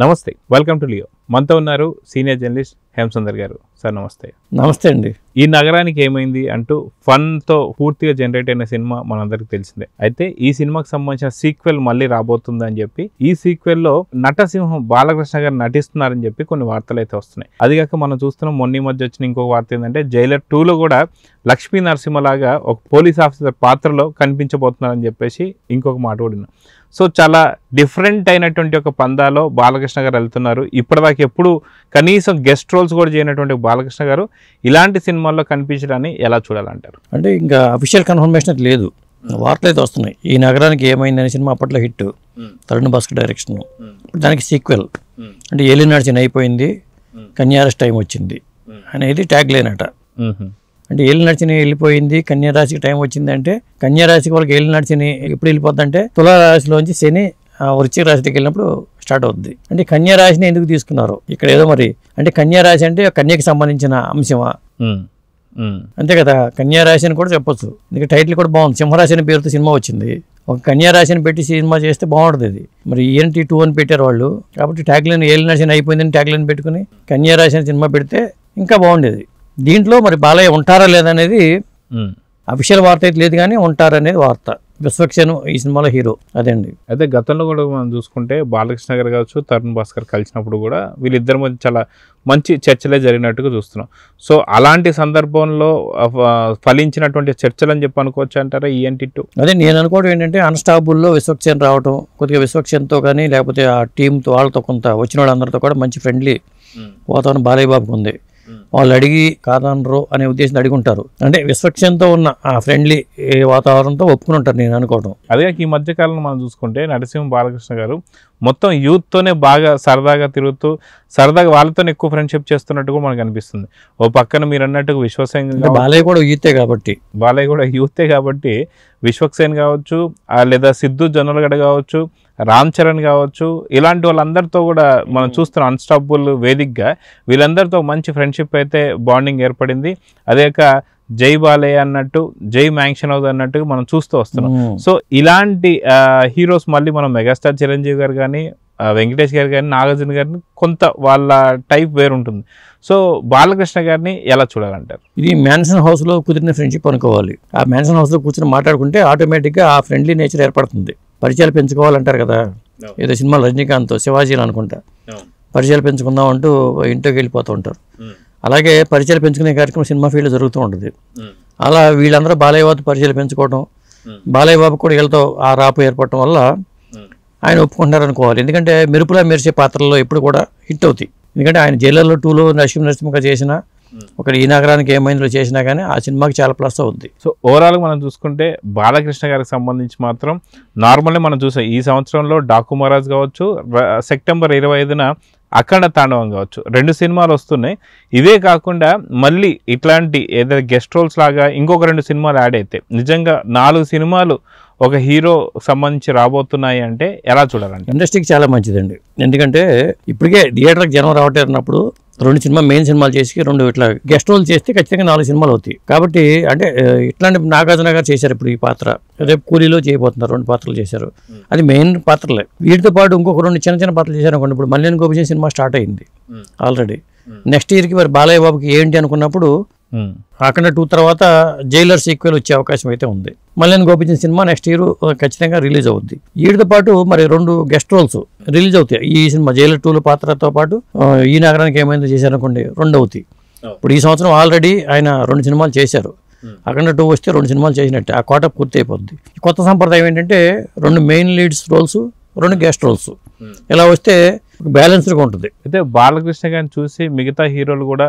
నమస్తే, welcome to Leo. మనతో ఉన్నారు సీనియర్ జర్నలిస్ట్ హేమసుందర్ గారు. సార్ నమస్తే. నమస్తే అండి. ఈ నగరానికి ఏమైంది అంటూ ఫన్తో పూర్తిగా జనరేట్ అయిన సినిమా మనందరికి తెలిసిందే. అయితే ఈ సినిమాకి సంబంధించిన సీక్వెల్ మళ్ళీ రాబోతుంది అని చెప్పి, ఈ సీక్వెల్లో నటసింహం బాలకృష్ణ గారు నటిస్తున్నారని చెప్పి కొన్ని వార్తలు అయితే వస్తున్నాయి. అదిగాక మనం చూస్తున్నాం, మొన్న మధ్య వచ్చిన ఇంకొక వార్త ఏంటంటే జైలర్ 2లో కూడా లక్ష్మీ నరసింహలాగా ఒక పోలీస్ ఆఫీసర్ పాత్రలో కనిపించబోతున్నారని చెప్పేసి ఇంకొక మాట కూడా. సో చాలా డిఫరెంట్ అయినటువంటి ఒక పందాలో బాలకృష్ణ గారు వెళ్తున్నారు. ఇప్పటిదాకా ఎప్పుడు కనీసం గెస్ట్ రోల్స్ కూడా చేయనటువంటి బాలకృష్ణ గారు ఇలాంటి సినిమాల్లో కనిపించడాన్ని ఎలా చూడాలంటారు? అంటే ఇంకా అఫీషియల్ కన్ఫర్మేషన్ అయితే లేదు, వార్తలు అయితే వస్తున్నాయి. ఈ నగరానికి ఏమైందనే సినిమా అప్పట్లో హిట్, తరుణ్ భాస్కర్ డైరెక్షన్. దానికి సీక్వెల్ అంటే ఏలినాడు అయిపోయింది, కన్యారాశి టైం వచ్చింది అనేది ట్యాగ్ లైన్ అట. అంటే ఏలినాడ్చిని వెళ్ళిపోయింది, కన్యారాశికి టైం వచ్చింది. అంటే కన్యారాశికి వాళ్ళకి ఏలినాడ్చిని ఎప్పుడు వెళ్ళిపోద్ది అంటే తులారాశిలోంచి శని వృశ్చిక రాశికి వెళ్ళినప్పుడు స్టార్ట్ అవుద్ది. అంటే కన్యారాశిని ఎందుకు తీసుకున్నారు ఇక్కడ? ఏదో మరి అంటే కన్యారాశి అంటే కన్యకి సంబంధించిన అంశమా? అంతే కదా, కన్యారాశి అని కూడా చెప్పొచ్చు. ఎందుకంటే టైటిల్ కూడా బాగుంది, సింహరాశి అనే పేరుతో సినిమా వచ్చింది. ఒక కన్యారాశిని పెట్టి సినిమా చేస్తే బాగుంటుంది. అది మరి ఏంటి 2 అని పెట్టారు వాళ్ళు. కాబట్టి ట్యాగ్ లైన్ ఏలినాడ్చిని అయిపోయిందని ట్యాగ్ లైన్ పెట్టుకుని కన్యారాశి అని సినిమా పెడితే ఇంకా బాగుండేది. దీంట్లో మరి బాలయ్య ఉంటారా లేదనేది అఫీషియల్ వార్త అయితే లేదు, కానీ ఉంటారనేది వార్త. విశ్వక్సేన్ ఈ సినిమాలో హీరో అదండి. అయితే గతంలో కూడా మనం చూసుకుంటే బాలకృష్ణ గారు కావచ్చు, తరుణ్ భాస్కర్ కలిసినప్పుడు కూడా వీళ్ళిద్దరి మధ్య చాలా మంచి చర్చలే జరిగినట్టుగా చూస్తున్నాం. సో అలాంటి సందర్భంలో ఫలించినటువంటి చర్చలు అని చెప్పి అనుకోవచ్చు అంటారా ఈఎన్టీ 2? అదే నేను అనుకోవడం ఏంటంటే, అన్స్టాపుల్లో విశ్వక్సేన్ రావటం, కొద్దిగా విశ్వక్సేన్తో కానీ లేకపోతే ఆ టీంతో వాళ్ళతో కొంత వచ్చిన వాళ్ళందరితో కూడా మంచి ఫ్రెండ్లీ వాతావరణం బాలయ్య బాబుకు ఉంది. వాళ్ళు అడిగి కాదనరు అనే ఉద్దేశంతో అడిగి ఉంటారు. అంటే విశ్వక్సేన్తో ఉన్న ఆ ఫ్రెండ్లీ వాతావరణంతో ఒప్పుకుని ఉంటారు నేను అనుకోవడం. అదే ఈ మధ్యకాలంలో మనం చూసుకుంటే నరసింహ బాలకృష్ణ గారు మొత్తం యూత్తోనే బాగా సరదాగా తిరుగుతూ సరదాగా వాళ్ళతోనే ఎక్కువ ఫ్రెండ్షిప్ చేస్తున్నట్టు కూడా మనకు అనిపిస్తుంది. ఓ పక్కన మీరు అన్నట్టుగా విశ్వక్సేన్, బాలయ్య కూడా యూతే కాబట్టి విశ్వక్సేన్ కావచ్చు, లేదా సిద్ధు జొన్నలగడ్డ కావచ్చు, రామ్ చరణ్ కావచ్చు, ఇలాంటి వాళ్ళందరితో కూడా మనం చూస్తున్నాం. అన్స్టాపబుల్ వేదికగా వీళ్ళందరితో మంచి ఫ్రెండ్షిప్ అయితే బాండింగ్ ఏర్పడింది. అదేక జై బాలయ్య అన్నట్టు, జై మ్యాంక్షన్ హౌస్ అన్నట్టు మనం చూస్తూ వస్తున్నాం. సో ఇలాంటి హీరోస్ మళ్ళీ మనం మెగాస్టార్ చిరంజీవి గారు కానీ, వెంకటేష్ గారు కానీ, నాగార్జున గారిని కొంత వాళ్ళ టైప్ వేరుంటుంది. సో బాలకృష్ణ గారిని ఎలా చూడాలంటారు? ఇది మ్యాన్షన్ హౌస్లో కుదిరిన ఫ్రెండ్షిప్ అనుకోవాలి. ఆ మ్యాన్షన్ హౌస్లో కూర్చొని మాట్లాడుకుంటే ఆటోమేటిక్గా ఆ ఫ్రెండ్లీ నేచర్ ఏర్పడుతుంది. పరిచయాలు పెంచుకోవాలంటారు కదా, ఏదో సినిమాలో రజనీకాంత్ శివాజీలు అనుకుంటా, పరిచయాలు పెంచుకుందాం అంటూ ఇంట్లోకి వెళ్ళిపోతూ ఉంటారు. అలాగే పరిచయాలు పెంచుకునే కార్యక్రమం సినిమా ఫీల్డ్లో జరుగుతూ ఉంటుంది. అలా వీళ్ళందరూ బాలయ్య బాబు పరిచయాలు పెంచుకోవడం, బాలయ్య బాబు కూడా వీళ్ళతో ఆ రాపు ఏర్పడటం వల్ల ఆయన ఒప్పుకుంటున్నారు అనుకోవాలి. ఎందుకంటే మెరుపులా మెరిసే పాత్రల్లో ఎప్పుడు కూడా హిట్ అవుతాయి. ఎందుకంటే ఆయన జైలర్లో 2లో నరసింహగా చేసిన, ఒక ఈ నగరానికి ఏమైందో చేసినా కానీ ఆ సినిమాకి చాలా ప్లస్ అవుద్ది. సో ఓవరాల్గా మనం చూసుకుంటే బాలకృష్ణ గారికి సంబంధించి మాత్రం నార్మల్లీ మనం చూసాం ఈ సంవత్సరంలో డాకు మహారాజ్ కావచ్చు, సెప్టెంబర్ 25న అఖండ తాండవం కావచ్చు, 2 సినిమాలు వస్తున్నాయి. ఇవే కాకుండా మళ్ళీ ఇట్లాంటి ఏదైతే గెస్ట్ రోల్స్ లాగా ఇంకొక 2 సినిమాలు యాడ్ అయితే నిజంగా 4 సినిమాలు ఒక హీరో సంబంధించి రాబోతున్నాయి అంటే ఎలా చూడాలంటే? ఇండస్ట్రీకి చాలా మంచిదండి. ఎందుకంటే ఇప్పటికే థియేటర్కి జనం రావట్లేనప్పుడు 2 మెయిన్ సినిమాలు చేసి 2 ఇట్లా గెస్ట్ రోల్ చేస్తే ఖచ్చితంగా 4 సినిమాలు అవుతాయి. కాబట్టి అంటే ఇట్లాంటి నాగార్జున గారు చేశారు ఇప్పుడు ఈ పాత్ర, రేపు కూలీలో చేయబోతున్నారు, 2 పాత్రలు చేశారు. అది మెయిన్ పాత్రలే. వీటితో పాటు ఇంకొక 2 చిన్న పాత్రలు చేశారు అనుకోండి. ఇప్పుడు మల్లేని గోపిచంద్ సినిమా స్టార్ట్ అయింది ఆల్రెడీ. నెక్స్ట్ ఇయర్కి మరి బాలయ్య బాబుకి ఏంటి అనుకున్నప్పుడు అఖండ 2 తర్వాత జైలర్ సీక్వెల్ వచ్చే అవకాశం అయితే ఉంది. Malineni Gopichand cinema next year ఖచ్చితంగా రిలీజ్ అవుద్ది. వీటితో పాటు మరి 2 గెస్ట్ రోల్స్ రిలీజ్ అవుతాయి. ఈ సినిమా జైలర్ 2లో పాత్రతో పాటు ఈ నగరానికి ఏమైందో చేశారనుకోండి, 2 అవుతాయి. ఇప్పుడు ఈ సంవత్సరం ఆల్రెడీ ఆయన 2 సినిమాలు చేశారు. అఖండ 2 వస్తే 2 సినిమాలు చేసినట్టే, ఆ కోట పూర్తి అయిపోద్ది. కొత్త సంప్రదాయం ఏంటంటే 2 main leads roles, 2 guest roles, ఇలా వస్తే బ్యాలెన్స్డ్గా ఉంటుంది. అయితే బాలకృష్ణ గారిని చూసి మిగతా హీరోలు కూడా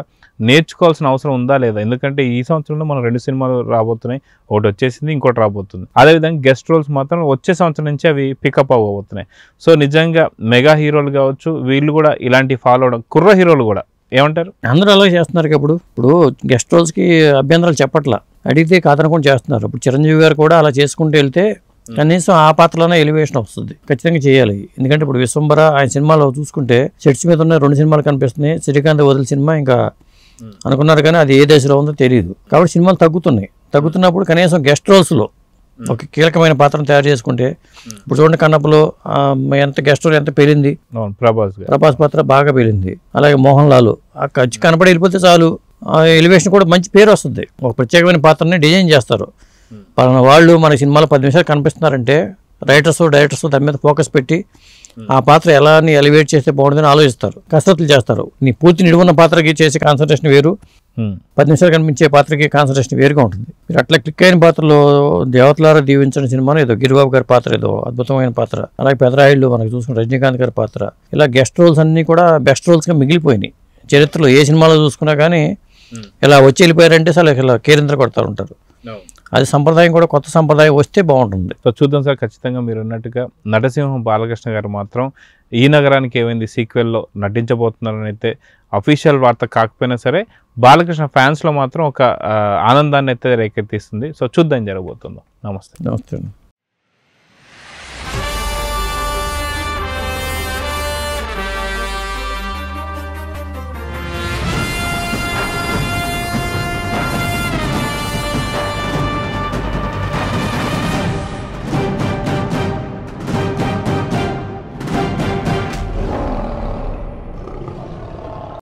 నేర్చుకోవాల్సిన అవసరం ఉందా లేదా? ఎందుకంటే ఈ సంవత్సరంలో మనం 2 సినిమాలు రాబోతున్నాయి, ఒకటి వచ్చేసింది, ఇంకోటి రాబోతుంది. అదేవిధంగా గెస్ట్ రోల్స్ మాత్రం వచ్చే సంవత్సరం నుంచి అవి పికప్ అవ్వబోతున్నాయి. సో నిజంగా మెగా హీరోలు కావచ్చు, వీళ్ళు కూడా ఇలాంటి ఫాలో అవడం, కుర్ర హీరోలు కూడా ఏమంటారు? అందరూ అలాగే చేస్తున్నారు. ఇప్పుడు గెస్ట్ రోల్స్కి అభ్యంతరాలు చెప్పట్లా, అడిగితే కాదనుకొని చేస్తున్నారు. ఇప్పుడు చిరంజీవి గారు కూడా అలా చేసుకుంటూ వెళ్తే కనీసం ఆ పాత్రలోనే ఎలివేషన్ వస్తుంది. ఖచ్చితంగా చేయాలి. ఎందుకంటే ఇప్పుడు విశ్వంబర ఆయన సినిమాలో చూసుకుంటే సెట్స్ మీద ఉన్న 2 సినిమాలు కనిపిస్తున్నాయి. శ్రీకాంత్ వదిలి సినిమా ఇంకా అనుకున్నారు కానీ అది ఏ దశలో ఉందో తెలియదు. కాబట్టి సినిమాలు తగ్గుతున్నప్పుడు కనీసం గెస్ట్ రోల్స్లో ఒక కీలకమైన పాత్రను తయారు చేసుకుంటే ఇప్పుడు చూడండి కన్నప్పలో ఎంత గెస్ట్ రోల్ ఎంత పేలింది, ప్రభాస్ పాత్ర బాగా పేలింది. అలాగే మోహన్ లాల్ ఆ ఖర్చు కనపడి వెళ్ళిపోతే చాలు ఎలివేషన్ కూడా మంచి పేరు వస్తుంది. ఒక ప్రత్యేకమైన పాత్రని డిజైన్ చేస్తారు. పలానా వాళ్ళు మన సినిమాలో 10 నిమిషాలు కనిపిస్తున్నారంటే డైరెక్టర్స్ దాని మీద ఫోకస్ పెట్టి ఆ పాత్ర ఎలా ఎలివేట్ చేస్తే బాగుంటుందని ఆలోచిస్తారు, కసరత్తులు చేస్తారు. నీ పూర్తి నిడువున్న పాత్రకి చేసే కాన్సన్ట్రేషన్ వేరు, 10 నిమిషాలు కనిపించే పాత్రకి కాన్సన్ట్రేషన్ వేరుగా ఉంటుంది. మీరు అట్లా క్లిక్ అయిన పాత్రలో దేవతలారా దీవించిన సినిమాలో ఏదో గిరిబాబు గారి పాత్ర ఏదో అద్భుతమైన పాత్ర, అలాగే పెదరాయిళ్ళు మనకు చూసుకున్న రజనీకాంత్ గారి పాత్ర, ఇలా గెస్ట్ రోల్స్ అన్నీ కూడా బెస్ట్ రోల్స్గా మిగిలిపోయినాయి. చరిత్రలో ఏ సినిమాలో చూసుకున్నా కానీ ఇలా వచ్చి వెళ్ళిపోయారంటే అసలు ఇలా కేరింద్ర కొడతా ఉంటారు. అది సంప్రదాయం కూడా కొత్త సంప్రదాయం వస్తే బాగుంటుంది. సో చూద్దాం సార్. ఖచ్చితంగా మీరు అన్నట్టుగా నటసింహం బాలకృష్ణ గారు మాత్రం ఈ నగరానికి ఏమైంది సీక్వెల్లో నటించబోతున్నారని అయితే అఫీషియల్ వార్త కాకపోయినా సరే బాలకృష్ణ ఫ్యాన్స్లో మాత్రం ఒక ఆనందాన్ని అయితే రేకెత్తిస్తుంది. సో చూద్దాం జరగబోతుందో. నమస్తే.